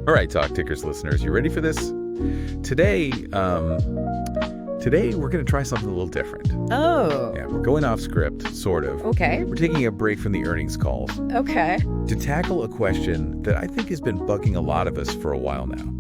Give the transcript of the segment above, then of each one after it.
All right, Talk Tickers listeners, you ready for this? Today we're going to try something a little different. Oh. Yeah, we're going off script, sort of. Okay. We're taking a break from the earnings calls Okay. to tackle a question that I think has been bugging a lot of us for a while now.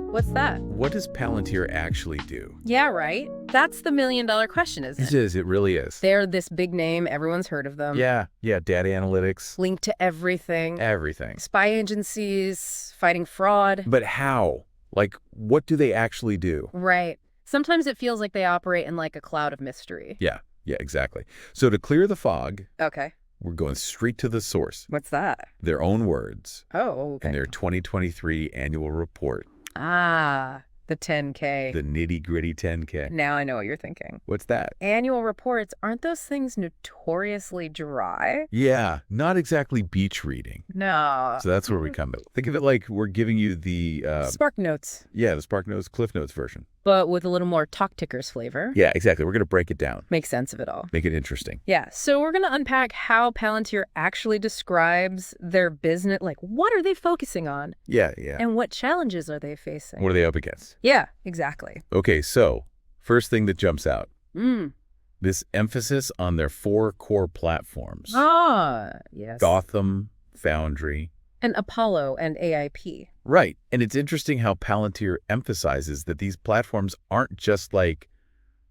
What's that? What does Palantir actually do? Yeah, right. That's the million-dollar question, isn't it? It is. It really is. They're this big name. Everyone's heard of them. Yeah. Data analytics. Linked to everything. Everything. Spy agencies, fighting fraud. But how? Like, what do they actually do? Right. Sometimes it feels like they operate in like a cloud of mystery. Yeah, exactly. So to clear the fog, Okay. we're going straight to the source. What's that? Their own words. Oh, okay. In their 2023 annual report. Ah, the 10K. The nitty-gritty 10K. Now I know what you're thinking. What's that? Annual reports, aren't those things notoriously dry? Yeah, not exactly beach reading. No. So that's where we come in. Think of it like we're giving you the... Spark Notes. Yeah, the Spark Notes, Cliff Notes version. But with a little more Talk Tickers flavor. Yeah, exactly. We're going to break it down. Make sense of it all. Make it interesting. Yeah, so we're going to unpack how Palantir actually describes their business. Like, what are they focusing on? Yeah. And what challenges are they facing? What are they up against? Yeah, exactly. Okay, so first thing that jumps out. Mm. This emphasis on their 4 core platforms. Ah, yes. Gotham, Foundry. And Apollo and AIP. Right. And it's interesting how Palantir emphasizes that these platforms aren't just like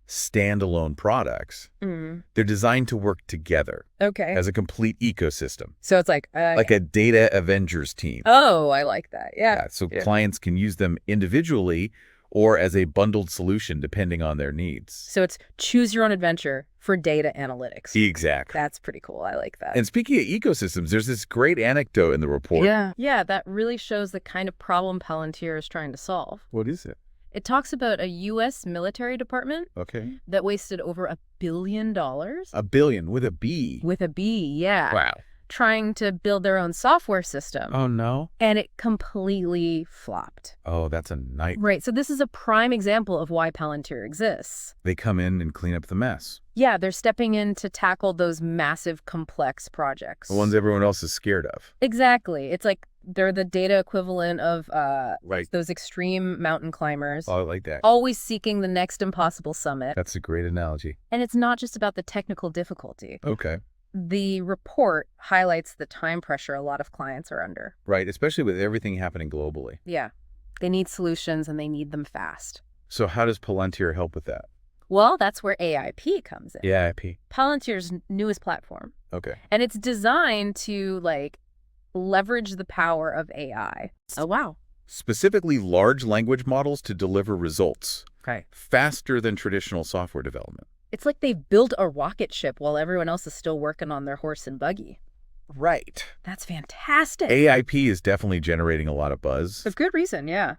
standalone products. They're designed to work together. Okay. As a complete ecosystem. So it's like a data Avengers team. Oh, I like that. Yeah. So clients can use them individually or as a bundled solution depending on their needs. So it's choose your own adventure for data analytics. Exactly. That's pretty cool. I like that. And speaking of ecosystems, there's this great anecdote in the report. Yeah, that really shows the kind of problem Palantir is trying to solve. What is it? It talks about a U.S. military department that wasted over $1 billion. $1 billion with a B. With a B, yeah. Wow. Trying to build their own software system. Oh, no. And it completely flopped. Oh, that's a nightmare. Right. So this is a prime example of why Palantir exists. They come in and clean up the mess. Yeah, they're stepping in to tackle those massive, complex projects. The ones everyone else is scared of. Exactly. It's like they're the data equivalent of those extreme mountain climbers. Oh, I like that. Always seeking the next impossible summit. That's a great analogy. And it's not just about the technical difficulty. Okay. The report highlights the time pressure a lot of clients are under. Right, especially with everything happening globally. Yeah. They need solutions and they need them fast. So how does Palantir help with that? Well, that's where AIP comes in. AIP. Palantir's newest platform. Okay. And it's designed to, leverage the power of AI. Oh, wow. Specifically large language models to deliver results. Okay. Faster than traditional software development. It's like they've built a rocket ship while everyone else is still working on their horse and buggy. Right. That's fantastic. AIP is definitely generating a lot of buzz. For good reason, yeah.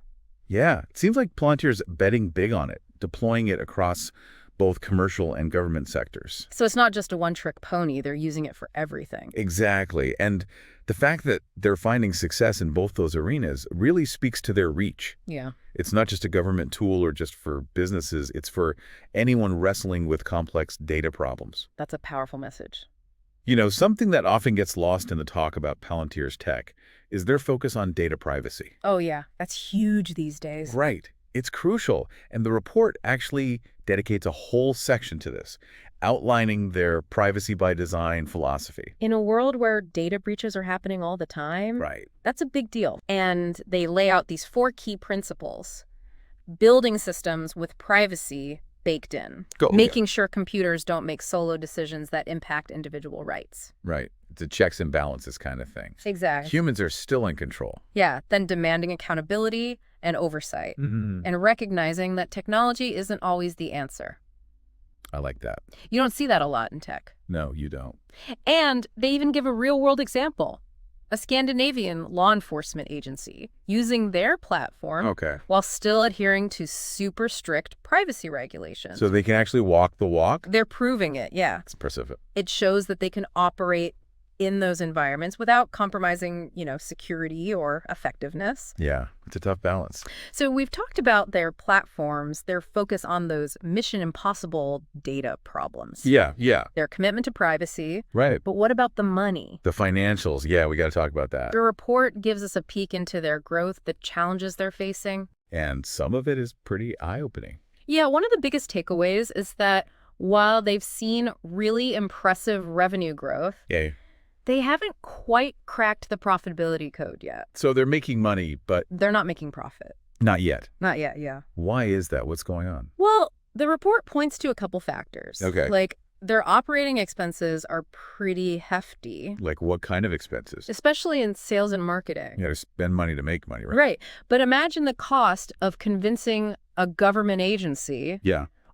Yeah. It seems like Palantir's betting big on it, deploying it across both commercial and government sectors. So it's not just a one-trick pony. They're using it for everything. Exactly. And the fact that they're finding success in both those arenas really speaks to their reach. Yeah. It's not just a government tool or just for businesses. It's for anyone wrestling with complex data problems. That's a powerful message. You know, something that often gets lost in the talk about Palantir's tech is their focus on data privacy. Oh, yeah. That's huge these days. Right. It's crucial. And the report actually dedicates a whole section to this, outlining their privacy by design philosophy. In a world where data breaches are happening all the time, Right. That's a big deal. And they lay out these 4 key principles. Building systems with privacy baked in. Making sure computers don't make solo decisions that impact individual rights. Right. It's a checks and balances kind of thing. Exactly. Humans are still in control. Yeah. Then demanding accountability and oversight. And recognizing that technology isn't always the answer. I like that. You don't see that a lot in tech. No, you don't. And they even give a real-world example. A Scandinavian law enforcement agency using their platform while still adhering to super strict privacy regulations. So they can actually walk the walk? They're proving it, yeah. It's impressive. It shows that they can operate in those environments without compromising, security or effectiveness. Yeah, it's a tough balance. So we've talked about their platforms, their focus on those mission impossible data problems. Yeah. Their commitment to privacy. Right. But what about the money? The financials. Yeah, we got to talk about that. The report gives us a peek into their growth, the challenges they're facing. And some of it is pretty eye-opening. Yeah, one of the biggest takeaways is that while they've seen really impressive revenue growth, they haven't quite cracked the profitability code yet. So they're making money, but they're not making profit. Not yet. Not yet, yeah. Why is that? What's going on? Well, the report points to a couple factors. Okay. Like, their operating expenses are pretty hefty. Like what kind of expenses? Especially in sales and marketing. You got to spend money to make money, right? Right. But imagine the cost of convincing a government agency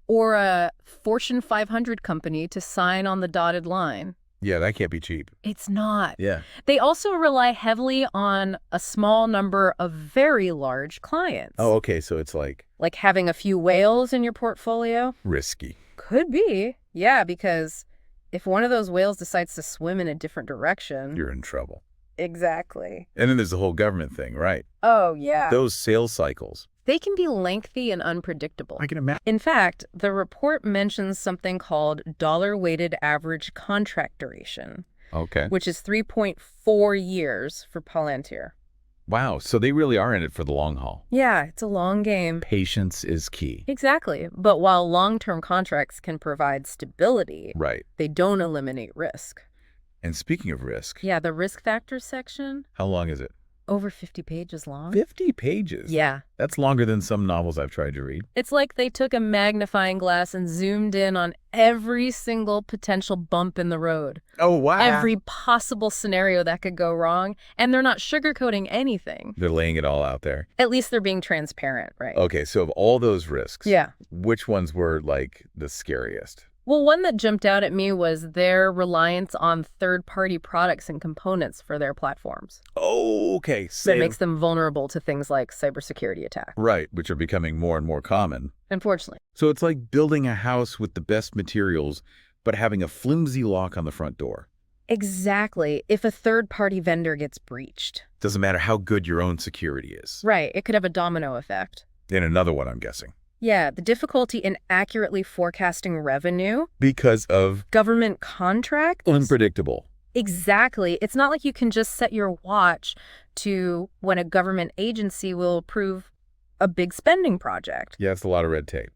or a Fortune 500 company to sign on the dotted line. Yeah, that can't be cheap. It's not. Yeah. They also rely heavily on a small number of very large clients. Oh, okay. So it's like having a few whales in your portfolio? Risky. Could be. Yeah, because if one of those whales decides to swim in a different direction... You're in trouble. Exactly. And then there's the whole government thing, right? Oh, yeah. Those sales cycles. They can be lengthy and unpredictable. I can imagine. In fact, the report mentions something called dollar-weighted average contract duration. Okay. Which is 3.4 years for Palantir. Wow. So they really are in it for the long haul. Yeah, it's a long game. Patience is key. Exactly. But while long-term contracts can provide stability, they don't eliminate risk. And speaking of risk. Yeah, the risk factors section. How long is it? Over 50 pages long. 50 pages? Yeah. That's longer than some novels I've tried to read. It's like they took a magnifying glass and zoomed in on every single potential bump in the road. Oh, wow. Every possible scenario that could go wrong. And they're not sugarcoating anything. They're laying it all out there. At least they're being transparent, right? Okay, so of all those risks, which ones were like the scariest? Well, one that jumped out at me was their reliance on third-party products and components for their platforms. Oh, okay. That makes them vulnerable to things like cybersecurity attacks. Right, which are becoming more and more common. Unfortunately. So it's like building a house with the best materials, but having a flimsy lock on the front door. Exactly. If a third-party vendor gets breached. Doesn't matter how good your own security is. Right. It could have a domino effect. And another one, I'm guessing. Yeah, the difficulty in accurately forecasting revenue. Because of government contracts. Unpredictable. Exactly. It's not like you can just set your watch to when a government agency will approve a big spending project. Yeah, it's a lot of red tape.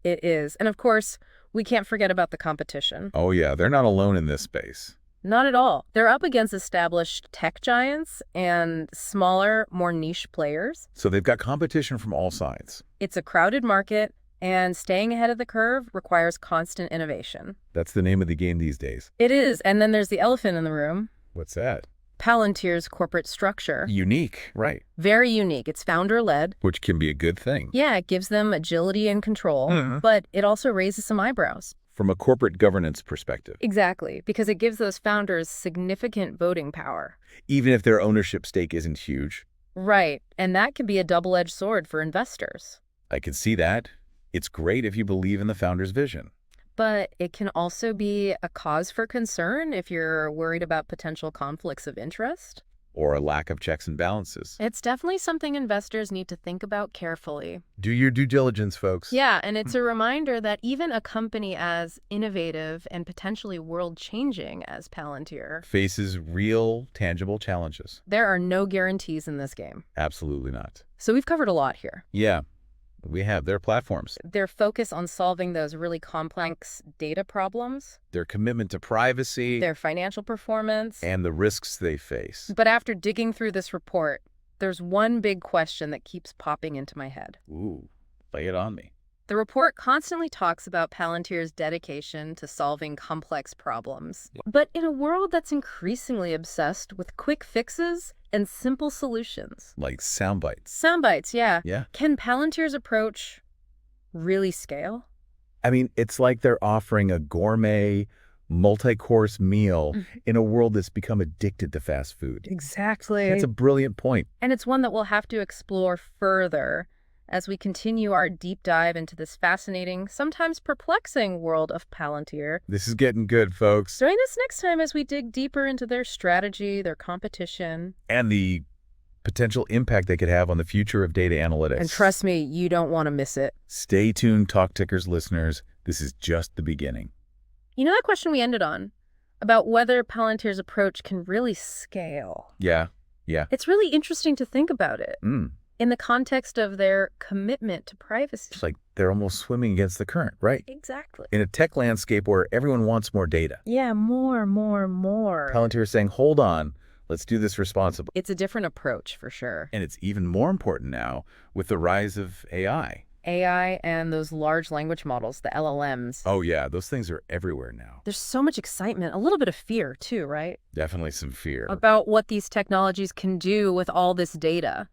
It is. And of course, we can't forget about the competition. Oh, yeah. They're not alone in this space. Not at all. They're up against established tech giants and smaller, more niche players. So they've got competition from all sides. It's a crowded market, and staying ahead of the curve requires constant innovation. That's the name of the game these days. It is. And then there's the elephant in the room. What's that? Palantir's corporate structure. Unique, right. Very unique. It's founder-led. Which can be a good thing. Yeah, it gives them agility and control, but it also raises some eyebrows. From a corporate governance perspective. Exactly, because it gives those founders significant voting power. Even if their ownership stake isn't huge. Right, and that can be a double-edged sword for investors. I can see that. It's great if you believe in the founder's vision. But it can also be a cause for concern if you're worried about potential conflicts of interest. Or a lack of checks and balances. It's definitely something investors need to think about carefully. Do your due diligence, folks. Yeah, and it's a reminder that even a company as innovative and potentially world-changing as Palantir faces real, tangible challenges. There are no guarantees in this game. Absolutely not. So we've covered a lot here. Yeah. We have their platforms. Their focus on solving those really complex data problems. Their commitment to privacy. Their financial performance. And the risks they face. But after digging through this report, there's one big question that keeps popping into my head. Ooh, lay it on me. The report constantly talks about Palantir's dedication to solving complex problems. But in a world that's increasingly obsessed with quick fixes and simple solutions. Like sound bites. Sound bites, yeah. Yeah. Can Palantir's approach really scale? I mean, it's like they're offering a gourmet, multi-course meal in a world that's become addicted to fast food. Exactly. That's a brilliant point. And it's one that we'll have to explore further as we continue our deep dive into this fascinating, sometimes perplexing world of Palantir. This is getting good, folks. Join us next time as we dig deeper into their strategy, their competition, and the potential impact they could have on the future of data analytics. And trust me, you don't want to miss it. Stay tuned, Talk Tickers listeners. This is just the beginning. You know that question we ended on? About whether Palantir's approach can really scale. Yeah. It's really interesting to think about it. In the context of their commitment to privacy. It's like they're almost swimming against the current, right? Exactly. In a tech landscape where everyone wants more data. Yeah, more. Palantir is saying, hold on, let's do this responsibly. It's a different approach, for sure. And it's even more important now with the rise of AI. AI and those large language models, the LLMs. Oh, yeah, those things are everywhere now. There's so much excitement, a little bit of fear, too, right? Definitely some fear. About what these technologies can do with all this data.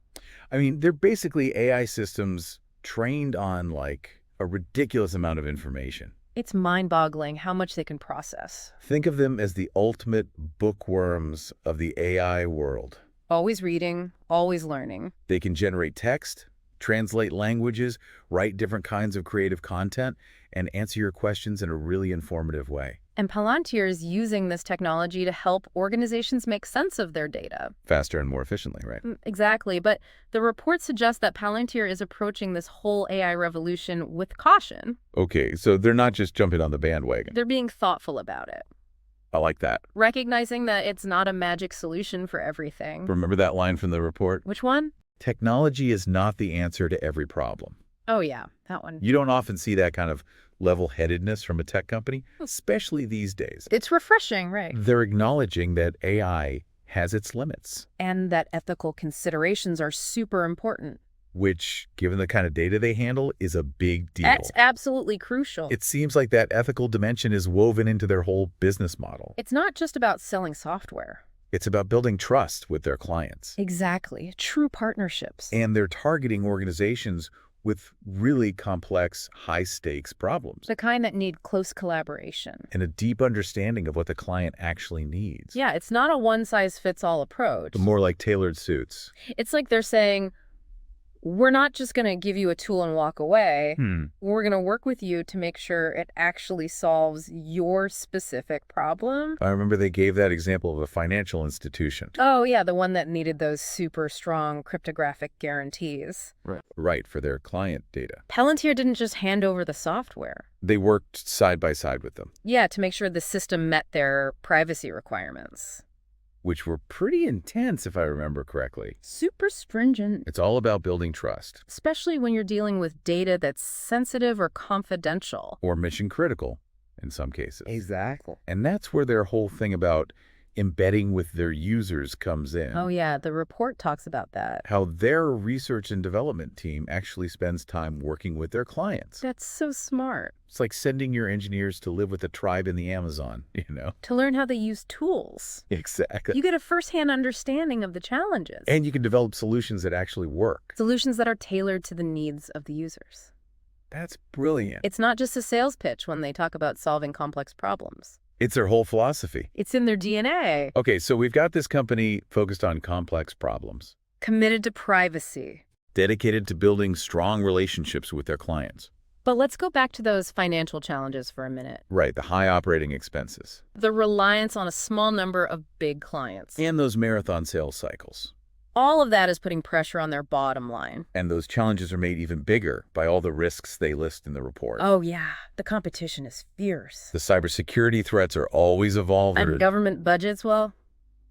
I mean, they're basically AI systems trained on, like, a ridiculous amount of information. It's mind-boggling how much they can process. Think of them as the ultimate bookworms of the AI world. Always reading, always learning. They can generate text, translate languages, write different kinds of creative content, and answer your questions in a really informative way. And Palantir is using this technology to help organizations make sense of their data. Faster and more efficiently, right? Exactly. But the report suggests that Palantir is approaching this whole AI revolution with caution. Okay, so they're not just jumping on the bandwagon. They're being thoughtful about it. I like that. Recognizing that it's not a magic solution for everything. Remember that line from the report? Which one? Technology is not the answer to every problem. Oh, yeah, that one. You don't often see that kind of level-headedness from a tech company, especially these days. It's refreshing, right? They're acknowledging that AI has its limits. And that ethical considerations are super important. Which, given the kind of data they handle, is a big deal. That's absolutely crucial. It seems like that ethical dimension is woven into their whole business model. It's not just about selling software. It's about building trust with their clients. Exactly. True partnerships. And they're targeting organizations with really complex, high-stakes problems. The kind that need close collaboration. And a deep understanding of what the client actually needs. Yeah, it's not a one-size-fits-all approach. But more like tailored suits. It's like they're saying, we're not just going to give you a tool and walk away. We're going to work with you to make sure it actually solves your specific problem. I remember they gave that example of a financial institution. Oh, yeah, the one that needed those super strong cryptographic guarantees. Right, for their client data. Palantir didn't just hand over the software. They worked side by side with them. Yeah, to make sure the system met their privacy requirements. Which were pretty intense, if I remember correctly. Super stringent. It's all about building trust. Especially when you're dealing with data that's sensitive or confidential. Or mission critical, in some cases. Exactly. And that's where their whole thing about embedding with their users comes in. Oh, yeah, the report talks about that. How their research and development team actually spends time working with their clients. That's so smart. It's like sending your engineers to live with a tribe in the Amazon, you know? To learn how they use tools. Exactly. You get a first-hand understanding of the challenges. And you can develop solutions that actually work. Solutions that are tailored to the needs of the users. That's brilliant. It's not just a sales pitch when they talk about solving complex problems. It's their whole philosophy. It's in their DNA. Okay, so we've got this company focused on complex problems. Committed to privacy. Dedicated to building strong relationships with their clients. But let's go back to those financial challenges for a minute. Right, the high operating expenses. The reliance on a small number of big clients. And those marathon sales cycles. All of that is putting pressure on their bottom line. And those challenges are made even bigger by all the risks they list in the report. Oh, yeah. The competition is fierce. The cybersecurity threats are always evolving. And government budgets, well,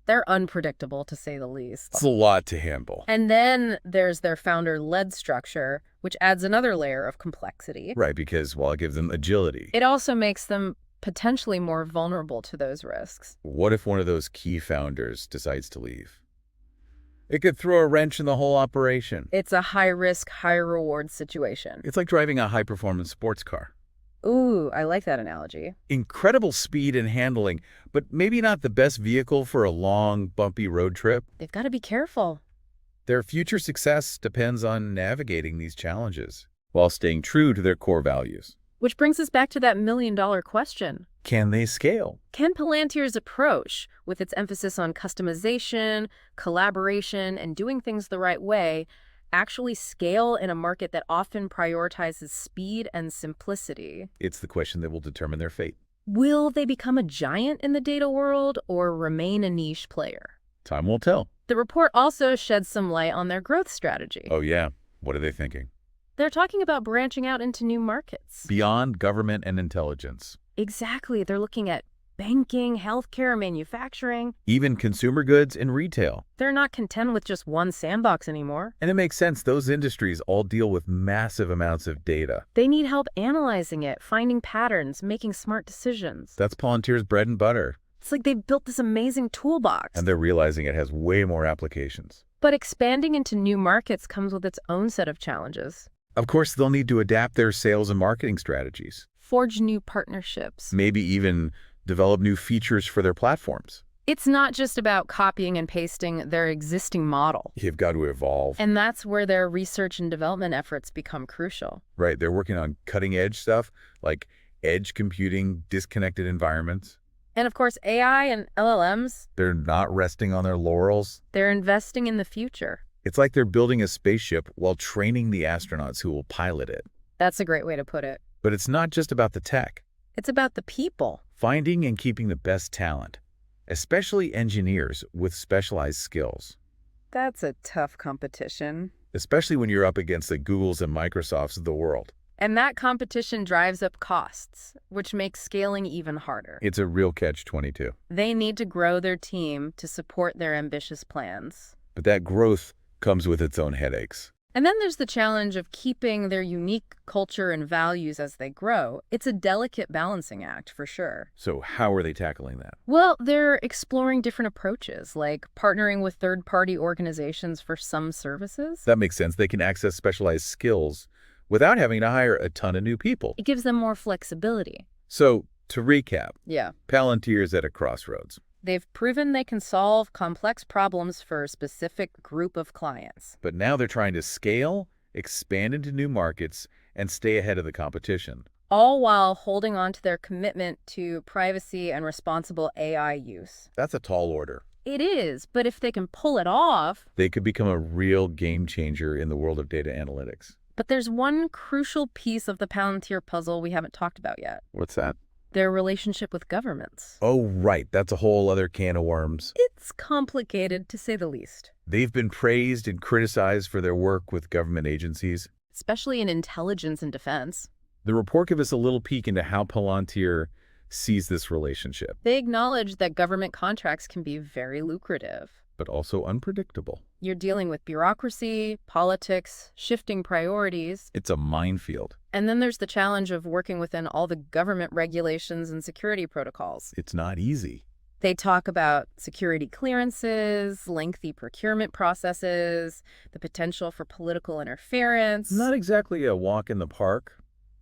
they're unpredictable, to say the least. It's a lot to handle. And then there's their founder-led structure, which adds another layer of complexity. Right, because while it gives them agility, it also makes them potentially more vulnerable to those risks. What if one of those key founders decides to leave? It could throw a wrench in the whole operation. It's a high-risk, high-reward situation. It's like driving a high-performance sports car. Ooh, I like that analogy. Incredible speed and handling, but maybe not the best vehicle for a long, bumpy road trip. They've got to be careful. Their future success depends on navigating these challenges while staying true to their core values. Which brings us back to that million-dollar question. Can they scale? Can Palantir's approach, with its emphasis on customization, collaboration, and doing things the right way, actually scale in a market that often prioritizes speed and simplicity? It's the question that will determine their fate. Will they become a giant in the data world or remain a niche player? Time will tell. The report also sheds some light on their growth strategy. Oh, yeah. What are they thinking? They're talking about branching out into new markets. Beyond government and intelligence. Exactly. They're looking at banking, healthcare, manufacturing. Even consumer goods and retail. They're not content with just one sandbox anymore. And it makes sense. Those industries all deal with massive amounts of data. They need help analyzing it, finding patterns, making smart decisions. That's Palantir's bread and butter. It's like they've built this amazing toolbox. And they're realizing it has way more applications. But expanding into new markets comes with its own set of challenges. Of course, they'll need to adapt their sales and marketing strategies. Forge new partnerships. Maybe even develop new features for their platforms. It's not just about copying and pasting their existing model. You've got to evolve. And that's where their research and development efforts become crucial. Right, they're working on cutting-edge stuff like edge computing, disconnected environments. And of course, AI and LLMs, They're not resting on their laurels. they're investing in the future. It's like they're building a spaceship while training the astronauts who will pilot it. That's a great way to put it. But it's not just about the tech. It's about the people. Finding and keeping the best talent, especially engineers with specialized skills. That's a tough competition. Especially when you're up against the Googles and Microsofts of the world. And that competition drives up costs, which makes scaling even harder. It's a real catch-22. They need to grow their team to support their ambitious plans. But that growth comes with its own headaches. And then there's the challenge of keeping their unique culture and values as they grow. It's a delicate balancing act, for sure. So how are they tackling that? Well, they're exploring different approaches, like partnering with third-party organizations for some services. That makes sense. They can access specialized skills without having to hire a ton of new people. It gives them more flexibility. So, to recap, Yeah. Palantir's at a crossroads. They've proven they can solve complex problems for a specific group of clients. But now they're trying to scale, expand into new markets, and stay ahead of the competition. All while holding on to their commitment to privacy and responsible AI use. That's a tall order. It is, but if they can pull it off... They could become a real game changer in the world of data analytics. But there's one crucial piece of the Palantir puzzle we haven't talked about yet. What's that? Their relationship with governments. Oh, right. That's a whole other can of worms. It's complicated, to say the least. They've been praised and criticized for their work with government agencies. Especially in intelligence and defense. The report gives us a little peek into how Palantir sees this relationship. They acknowledge that government contracts can be very lucrative. But also unpredictable. You're dealing with bureaucracy, politics, shifting priorities. It's a minefield. And then there's the challenge of working within all the government regulations and security protocols. It's not easy. They talk about security clearances, lengthy procurement processes, the potential for political interference. Not exactly a walk in the park.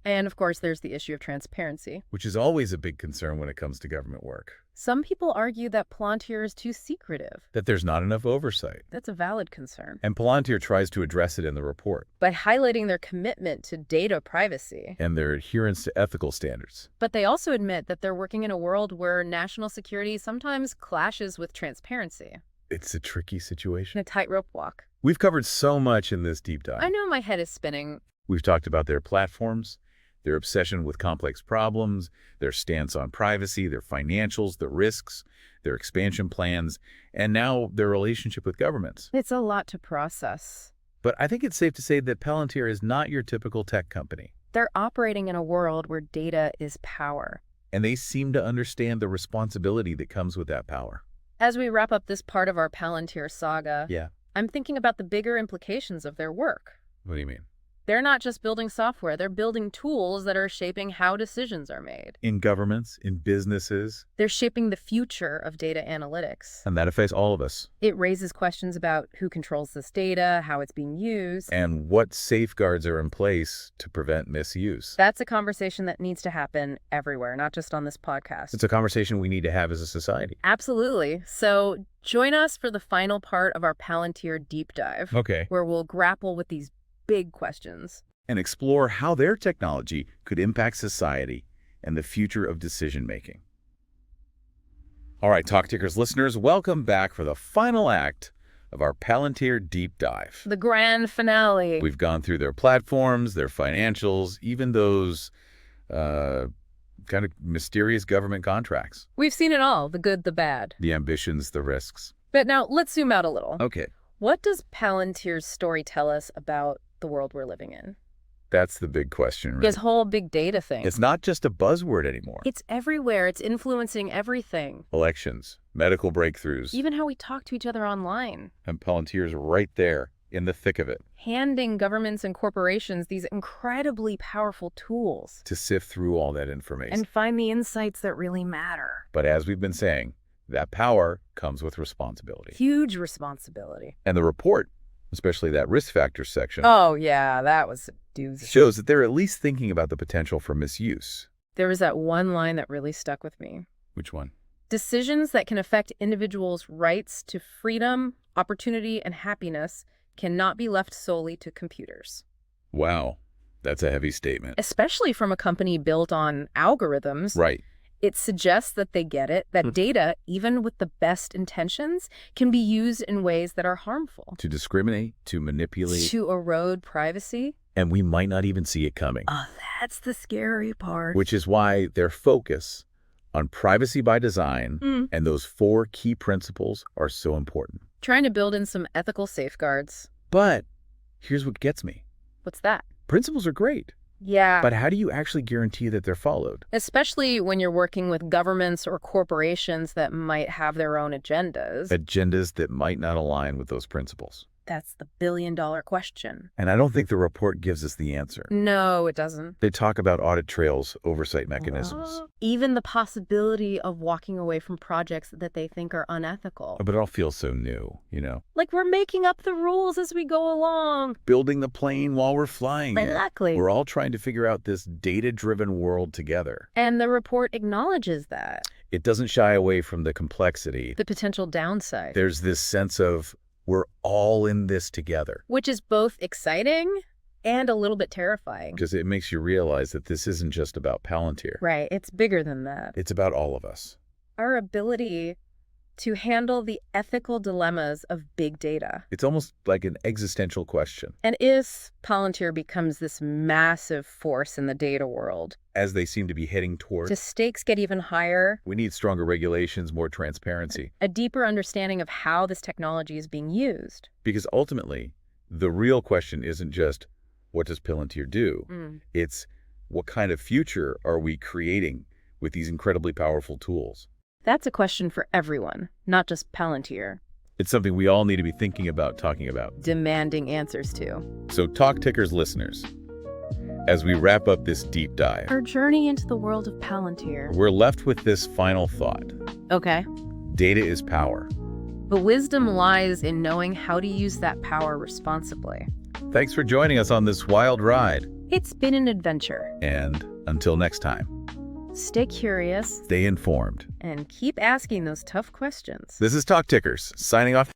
And of course, there's the issue of transparency. Which is always a big concern when it comes to government work. Some people argue that Palantir is too secretive. That there's not enough oversight. That's a valid concern. And Palantir tries to address it in the report. By highlighting their commitment to data privacy. And their adherence to ethical standards. But they also admit that they're working in a world where national security sometimes clashes with transparency. It's a tricky situation. A tightrope walk. We've covered so much in this deep dive. I know my head is spinning. We've talked about their platforms, their obsession with complex problems, their stance on privacy, their financials, the risks, their expansion plans, and now their relationship with governments. It's a lot to process. But I think it's safe to say that Palantir is not your typical tech company. They're operating in a world where data is power. And they seem to understand the responsibility that comes with that power. As we wrap up this part of our Palantir saga, Yeah. I'm thinking about the bigger implications of their work. What do you mean? They're not just building software, they're building tools that are shaping how decisions are made. In governments, in businesses. They're shaping the future of data analytics. And that affects all of us. It raises questions about who controls this data, how it's being used. And what safeguards are in place to prevent misuse. That's a conversation that needs to happen everywhere, not just on this podcast. It's a conversation we need to have as a society. Absolutely. So join us for the final part of our Palantir deep dive. Okay. Where we'll grapple with these big questions. And explore how their technology could impact society and the future of decision-making. All right, Talk Tickers listeners, welcome back for the final act of our Palantir deep dive. The grand finale. We've gone through their platforms, their financials, even those kind of mysterious government contracts. We've seen it all, the good, the bad. The ambitions, the risks. But now let's zoom out a little. Okay. What does Palantir's story tell us about the world we're living in? That's the big question, right? This whole big data thing. It's not just a buzzword anymore. It's everywhere. It's influencing everything. Elections, medical breakthroughs. Even how we talk to each other online. And Palantir's right there in the thick of it. Handing governments and corporations these incredibly powerful tools. To sift through all that information. And find the insights that really matter. But as we've been saying, that power comes with responsibility. Huge responsibility. And the report, especially that risk factors section, oh yeah, that was a doozy. shows that they're at least thinking about the potential for misuse. There was that one line that really stuck with me. Which one? Decisions that can affect individuals' rights to freedom, opportunity, and happiness cannot be left solely to computers. Wow, that's a heavy statement. Especially from a company built on algorithms. Right. It suggests that they get it, that data, even with the best intentions, can be used in ways that are harmful. To discriminate, to manipulate. To erode privacy. And we might not even see it coming. Oh, that's the scary part. Which is why their focus on privacy by design and those 4 key principles are so important. Trying to build in some ethical safeguards. But here's what gets me. What's that? Principles are great. Yeah. But how do you actually guarantee that they're followed? Especially when you're working with governments or corporations that might have their own agendas. Agendas that might not align with those principles. That's the billion-dollar question. And I don't think the report gives us the answer. No, it doesn't. They talk about audit trails, oversight mechanisms. Even the possibility of walking away from projects that they think are unethical. But it all feels so new, you know? Like we're making up the rules as we go along. Building the plane while we're flying it. Exactly. We're all trying to figure out this data-driven world together. And the report acknowledges that. It doesn't shy away from the complexity. The potential downside. There's this sense of we're all in this together. Which is both exciting and a little bit terrifying. Because it makes you realize that this isn't just about Palantir. Right. It's bigger than that. It's about all of us. Our ability to handle the ethical dilemmas of big data. It's almost like an existential question. And if Palantir becomes this massive force in the data world, as they seem to be heading toward, the stakes get even higher. We need stronger regulations, more transparency. A deeper understanding of how this technology is being used. Because ultimately, the real question isn't just, what does Palantir do? It's, what kind of future are we creating with these incredibly powerful tools? That's a question for everyone, not just Palantir. It's something we all need to be thinking about, talking about. Demanding answers to. So Talk Tickers listeners, as we wrap up this deep dive, our journey into the world of Palantir, we're left with this final thought. Okay. Data is power. But wisdom lies in knowing how to use that power responsibly. Thanks for joining us on this wild ride. It's been an adventure. And until next time, stay curious, stay informed, and keep asking those tough questions. This is Talk Tickers, signing off.